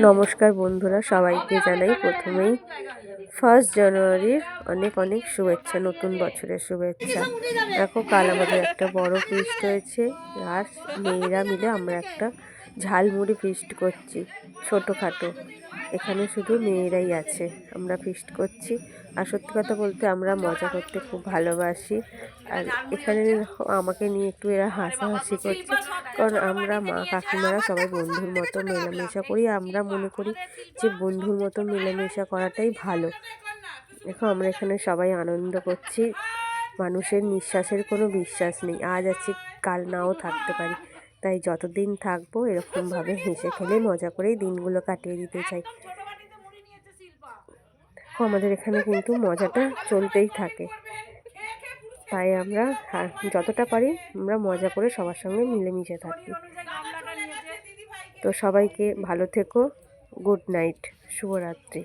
নমস্কার বন্ধুরা, সবাইকে জানাই প্রথমেই 1 জানুয়ারির অনেক অনেক শুভেচ্ছা, নতুন বছরের শুভেচ্ছা। দেখো, কাল আমাদের একটা বড় ফিস্ট হয়েছে, আর মেয়েরা মিলে আমরা একটা ঝালমুড়ি ফিস্ট করছি ছোটোখাটো। এখানে শুধু মেয়েরাই আছে, আমরা ফিস্ট করছি। আর সত্যি কথা বলতে আমরা মজা করতে খুব ভালোবাসি। আর এখানে আমাকে নিয়ে একটু এরা হাসাহাসি করছে, কারণ আমরা মা কাকিমারা সবাই বন্ধুর মতো মেলামেশা করি। আমরা মনে করি যে বন্ধুর মতো মেলামেশা করাটাই ভালো। দেখো, আমরা এখানে সবাই আনন্দ করছি। মানুষের নিঃশ্বাসের কোনো বিশ্বাস নেই, আজ আছি কাল নাও থাকতে পারি। তাই যতদিন থাকবো এরকমভাবে হেসে খেলে মজা করেই দিনগুলো কাটিয়ে দিতে চাই। আমাদের এখানে কিন্তু মজাটা চলতেই থাকে, তাই আমরা যতটা পারি আমরা মজা করে সবার সঙ্গে মিলেমিশে থাকি। তো সবাইকে ভালো থেকো, গুড নাইট, শুভরাত্রি।